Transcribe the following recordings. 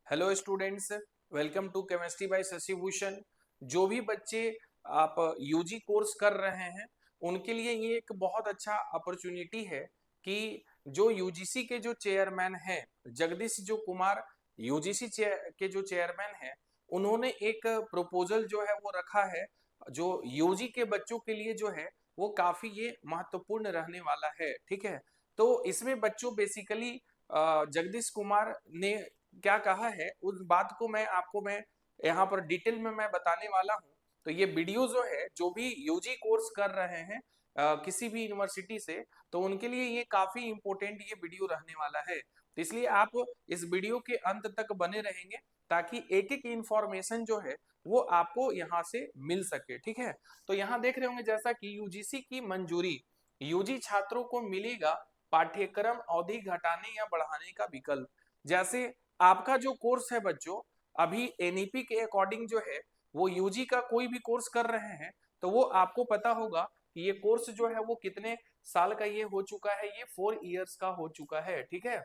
Hello students, welcome to chemistry by Shashi Bhushan. जो भी बच्चे आप यूजी कोर्स कर रहे हैं उनके लिए ये एक बहुत अच्छा अपॉर्चुनिटी है कि जो यूजीसी के जो चेयरमैन हैं जगदीश जो कुमार, यूजीसी के जो चेयरमैन हैं, उन्होंने एक प्रपोजल जो है वो रखा है जो यूजी के बच्चों के लिए जो है वो काफी ये महत्वपूर्ण रहने वाला है। ठीक है, तो इसमें बच्चों बेसिकली जगदीश कुमार ने क्या कहा है उस बात को मैं यहाँ पर डिटेल में मैं बताने वाला हूँ। तो ये वीडियो जो है, जो भी यूजी कोर्स कर रहे हैं किसी भी यूनिवर्सिटी से, तो उनके लिए ये काफी इंपॉर्टेंट ये वीडियो रहने वाला है। तो इसलिए आप इस वीडियो के अंत तक बने रहेंगे ताकि एक एक इंफॉर्मेशन जो है वो आपको यहाँ से मिल सके। ठीक है, तो यहाँ देख रहे होंगे जैसा कि यूजीसी की मंजूरी, यूजी छात्रों को मिलेगा पाठ्यक्रम अवधि घटाने या बढ़ाने का विकल्प। जैसे आपका जो कोर्स है बच्चों, अभी एनईपी के अकॉर्डिंग जो है वो यूजी का कोई भी कोर्स कर रहे हैं तो वो आपको पता होगा कि ये कोर्स जो है वो कितने साल का ये हो चुका है, ये 4 इयर्स का हो चुका है। ठीक है,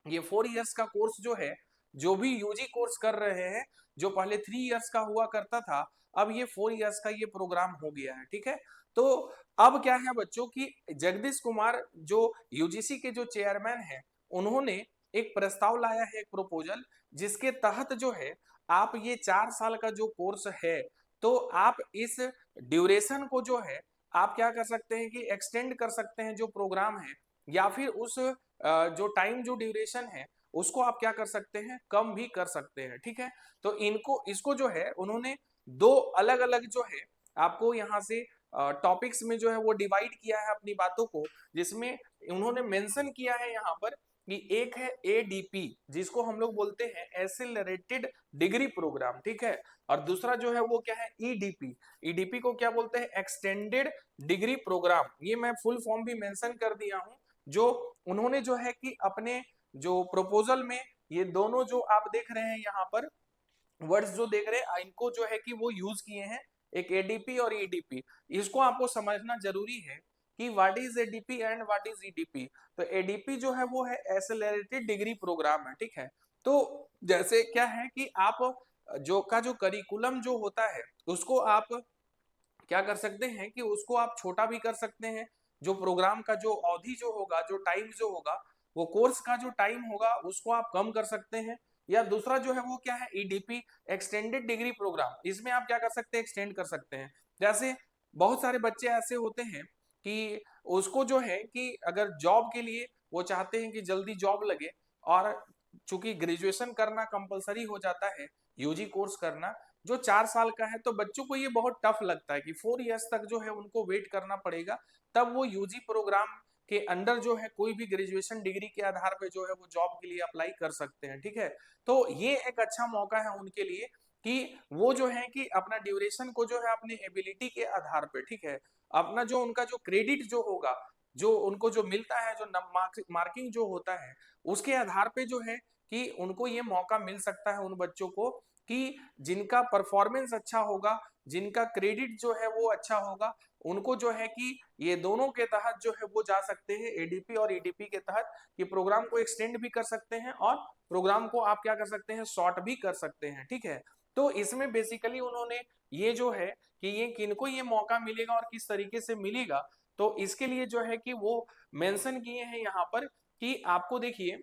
ये 4 इयर्स का कोर्स जो है, जो भी यूजी कोर्स कर रहे हैं, जो पहले 3 इयर्स का हुआ करता था, अब ये 4 इयर्स का ये प्रोग्राम हो गया है। ठीक है, तो अब क्या है बच्चों की जगदीश कुमार जो यूजीसी के जो चेयरमैन हैं, उन्होंने एक प्रस्ताव लाया है, एक प्रपोजल, जिसके तहत जो है आप ये 4 साल का जो कोर्स है, तो आप इस ड्यूरेशन को जो है आप क्या कर सकते हैं कि एक्सटेंड कर सकते हैं जो प्रोग्राम है, या फिर उस जो टाइम जो ड्यूरेशन है उसको आप क्या कर सकते हैं, कम भी कर सकते हैं। ठीक है, तो इनको इसको जो है उन्होंने दो अलग अलग जो है आपको यहाँ से टॉपिक्स में जो है वो डिवाइड किया है अपनी बातों को, जिसमें उन्होंने मेंशन किया है यहाँ पर कि एक है एडीपी, जिसको हम लोग बोलते हैं एक्सेलरेटेड डिग्री प्रोग्राम। ठीक है, और दूसरा जो है वो क्या है, ईडीपी। ईडीपी को क्या बोलते हैं, एक्सटेंडेड डिग्री प्रोग्राम। ये मैं फुल फॉर्म भी मेंशन कर दिया हूँ। जो उन्होंने जो है कि अपने जो प्रपोजल में ये दोनों जो आप देख रहे हैं यहाँ पर वर्ड्स जो देख रहे हैं, इनको जो है कि वो यूज किए हैं, एक एडीपी और ईडीपी। इसको आपको समझना जरूरी है कि what is ADP and what is EDP. तो एडीपी जो है वो है एक्सेलरेटेड डिग्री प्रोग्राम है। ठीक है, तो जैसे क्या है कि आप जो करिकुलम जो होता है उसको आप क्या कर सकते हैं कि उसको आप छोटा भी कर सकते हैं। जो प्रोग्राम का जो अवधि जो होगा, जो टाइम जो होगा, वो कोर्स का जो टाइम होगा उसको आप कम कर सकते हैं। या दूसरा जो है वो क्या है, ईडीपी एक्सटेंडेड डिग्री प्रोग्राम, इसमें आप क्या कर सकते हैं, एक्सटेंड कर सकते हैं। जैसे बहुत सारे बच्चे ऐसे होते हैं कि उसको जो है कि अगर जॉब के लिए वो चाहते हैं कि जल्दी जॉब लगे, और चूंकि ग्रेजुएशन करना कंपलसरी हो जाता है, यूजी कोर्स करना जो 4 साल का है, तो बच्चों को ये बहुत टफ लगता है कि 4 इयर्स तक जो है उनको वेट करना पड़ेगा, तब वो यूजी प्रोग्राम के अंडर जो है कोई भी ग्रेजुएशन डिग्री के आधार पे जो है वो जॉब के लिए अप्लाई कर सकते हैं। ठीक है, तो ये एक अच्छा मौका है उनके लिए कि वो जो है कि अपना ड्यूरेशन को जो है अपनी एबिलिटी के आधार पे, ठीक है, अपना जो उनका जो क्रेडिट जो होगा, जो उनको जो मिलता है, जो मार्किंग जो होता है, उसके आधार पे जो है कि उनको ये मौका मिल सकता है उन बच्चों को कि जिनका परफॉर्मेंस अच्छा होगा, जिनका क्रेडिट जो है वो अच्छा होगा, उनको जो है कि ये दोनों के तहत जो है वो जा सकते हैं, एडीपी और ईडीपी के तहत, कि प्रोग्राम को एक्सटेंड भी कर सकते हैं और प्रोग्राम को आप क्या कर सकते हैं, शॉर्ट भी कर सकते हैं। ठीक है, तो इसमें बेसिकली उन्होंने ये जो है कि ये किनको ये मौका मिलेगा और किस तरीके से मिलेगा, तो इसके लिए जो है कि वो मेंशन किए हैं यहाँ पर कि आपको देखिए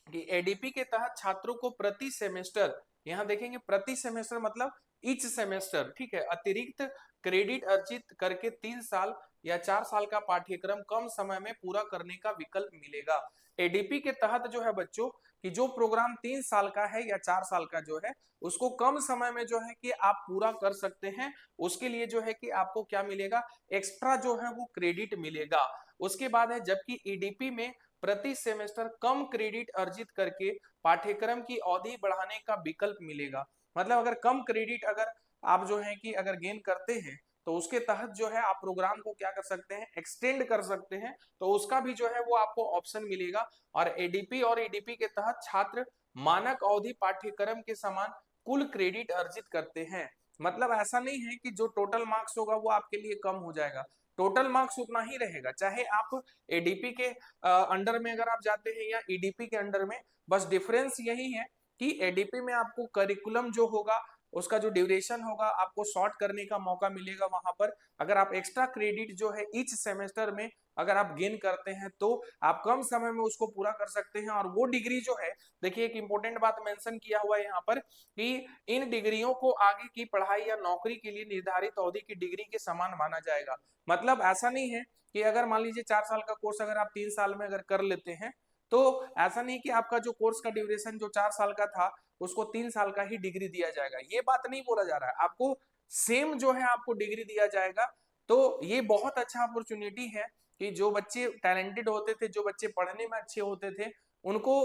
कि एडीपी के तहत छात्रों को प्रति सेमेस्टर, यहाँ देखेंगे प्रति सेमेस्टर मतलब ईच सेमेस्टर, ठीक है, अतिरिक्त क्रेडिट अर्जित करके 3 साल या 4 साल का पाठ्यक्रम कम समय में पूरा करने का विकल्प मिलेगा। एडीपी के तहत जो है बच्चों कि जो प्रोग्राम 3 साल का है या 4 साल का जो है, उसको कम समय में जो है कि आप पूरा कर सकते हैं। उसके लिए जो है कि आपको क्या मिलेगा, एक्स्ट्रा जो है वो क्रेडिट मिलेगा। उसके बाद है, जबकि ईडीपी में प्रति सेमेस्टर कम क्रेडिट अर्जित करके पाठ्यक्रम की अवधि बढ़ाने का विकल्प मिलेगा। मतलब अगर कम क्रेडिट अगर आप जो है कि अगर गेन करते हैं, तो उसके तहत जो है आप प्रोग्राम को क्या कर सकते हैं, एक्सटेंड कर सकते हैं, तो उसका भी जो है वो आपको ऑप्शन मिलेगा। और एडीपी और ईडीपी के तहत छात्र मानक अवधि पाठ्यक्रम के समान कुल क्रेडिट अर्जित करते हैं। मतलब ऐसा नहीं है कि जो टोटल मार्क्स होगा वो आपके लिए कम हो जाएगा, टोटल मार्क्स उतना ही रहेगा, चाहे आप एडीपी के अंडर में अगर आप जाते हैं या ईडीपी के अंडर में, बस डिफरेंस यही है कि एडीपी में आपको करिकुलम जो होगा उसका जो ड्यूरेशन होगा आपको शॉर्ट करने का मौका मिलेगा वहां पर। अगर आप एक्स्ट्रा क्रेडिट जो है ईच सेमेस्टर में अगर आप गेन करते हैं तो आप कम समय में उसको पूरा कर सकते हैं। और वो डिग्री जो है, देखिए एक इंपॉर्टेंट बात मेंशन किया हुआ है यहाँ पर कि इन डिग्रियों को आगे की पढ़ाई या नौकरी के लिए निर्धारित अवधि की डिग्री के समान माना जाएगा। मतलब ऐसा नहीं है कि अगर मान लीजिए 4 साल का कोर्स अगर आप 3 साल में अगर कर लेते हैं तो ऐसा नहीं कि आपका जो कोर्स का ड्यूरेशन जो 4 साल का था उसको 3 साल का ही डिग्री दिया जाएगा, ये बात नहीं बोला जा रहा है। आपको सेम जो है आपको डिग्री दिया जाएगा। तो ये बहुत अच्छा अपॉर्चुनिटी है कि जो बच्चे टैलेंटेड होते थे, जो बच्चे पढ़ने में अच्छे होते थे, उनको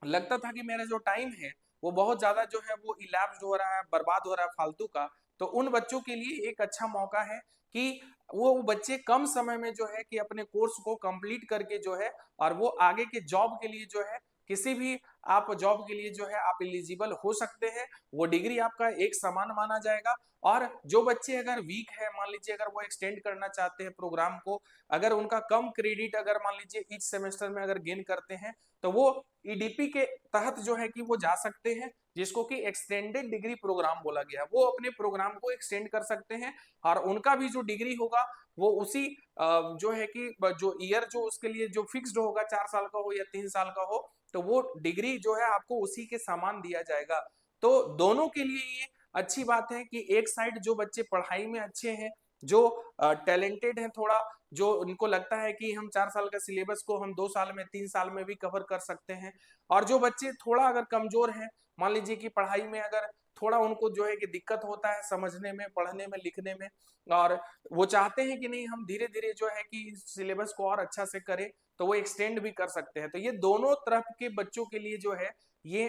लगता था कि मेरा जो टाइम है वो बहुत ज्यादा जो है वो इलैप्स हो रहा है, बर्बाद हो रहा है फालतू का। तो उन बच्चों के लिए एक अच्छा मौका है कि वो बच्चे कम समय में जो है कि अपने कोर्स को कंप्लीट करके जो है और वो आगे के जॉब के लिए जो है किसी भी आप जॉब के लिए जो है आप एलिजिबल हो सकते हैं। वो डिग्री आपका एक समान माना जाएगा। और जो बच्चे अगर वीक है, मान लीजिए अगर वो एक्सटेंड करना चाहते हैं प्रोग्राम को, अगर उनका कम क्रेडिट अगर मान लीजिए ईच सेमेस्टर में अगर गेन करते हैं तो वो ईडीपी के तहत जो है कि वो जा सकते हैं, जिसको कि एक्सटेंडेड डिग्री प्रोग्राम बोला गया। वो अपने प्रोग्राम को एक्सटेंड कर सकते हैं और उनका भी जो डिग्री होगा वो उसी जो है कि जो ईयर जो उसके लिए जो फिक्स्ड होगा, 4 साल का हो या 3 साल का हो, तो वो डिग्री जो है आपको उसी के समान दिया जाएगा। तो दोनों के लिए ये अच्छी बात है कि एक साइड जो बच्चे पढ़ाई में अच्छे हैं, जो टैलेंटेड हैं थोड़ा, जो उनको लगता है कि हम 4 साल का सिलेबस को हम 2 साल में 3 साल में भी कवर कर सकते हैं, और जो बच्चे थोड़ा अगर कमजोर हैं, मान लीजिए कि पढ़ाई में अगर थोड़ा उनको जो है कि दिक्कत होता है समझने में, पढ़ने में, लिखने में, और वो चाहते हैं कि नहीं हम धीरे धीरे जो है कि सिलेबस को और अच्छा से करें, तो वो एक्सटेंड भी कर सकते हैं। तो ये दोनों तरफ के बच्चों के लिए जो है ये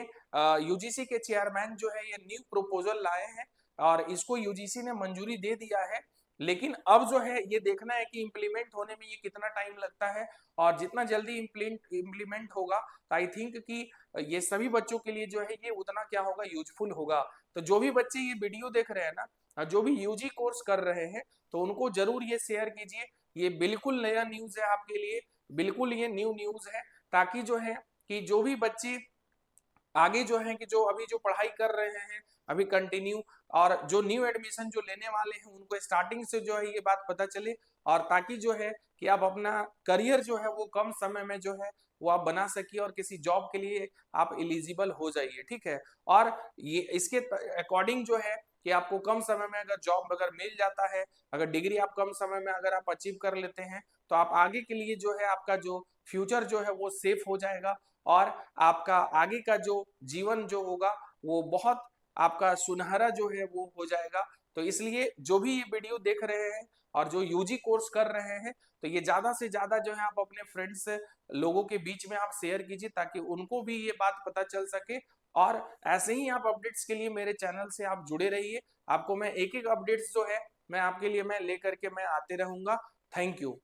यूजीसी के चेयरमैन जो है ये न्यू प्रपोजल लाए हैं और इसको यूजीसी ने मंजूरी दे दिया है। लेकिन अब जो है ये देखना है कि इम्प्लीमेंट होने में ये कितना टाइम लगता है, और जितना जल्दी इम्प्लीमेंट होगा तो आई थिंक कि ये सभी बच्चों के लिए जो है ये उतना क्या होगा, यूजफुल होगा। तो जो भी बच्चे ये वीडियो देख रहे हैं ना, जो भी यूजी कोर्स कर रहे हैं, तो उनको जरूर ये शेयर कीजिए। ये बिल्कुल नया न्यूज है आपके लिए, बिल्कुल ये न्यू न्यूज है, ताकि जो है कि जो भी बच्चे आगे जो है कि जो अभी जो पढ़ाई कर रहे हैं अभी कंटिन्यू, और जो न्यू एडमिशन जो लेने वाले हैं उनको स्टार्टिंग से जो है ये बात पता चले, और ताकि जो है कि आप अपना करियर जो है वो कम समय में जो है वो आप बना सकिए और किसी जॉब के लिए आप एलिजिबल हो जाइए, ठीक है। और ये इसके अकॉर्डिंग जो है कि आपको कम समय में अगर जॉब अगर मिल जाता है, अगर डिग्री आप कम समय में अगर आप अचीव कर लेते हैं, तो आप आगे के लिए जो है आपका जो फ्यूचर जो है वो सेफ हो जाएगा, और आपका आगे का जो जीवन जो होगा वो बहुत आपका सुनहरा जो है वो हो जाएगा। तो इसलिए जो भी ये वीडियो देख रहे हैं और जो यूजी कोर्स कर रहे हैं, तो ये ज्यादा से ज्यादा जो है आप अपने फ्रेंड्स लोगों के बीच में आप शेयर कीजिए ताकि उनको भी ये बात पता चल सके। और ऐसे ही आप अपडेट्स के लिए मेरे चैनल से आप जुड़े रहिए। आपको मैं एक एक अपडेट्स जो है मैं आपके लिए मैं लेकर के मैं आते रहूंगा। Thank you.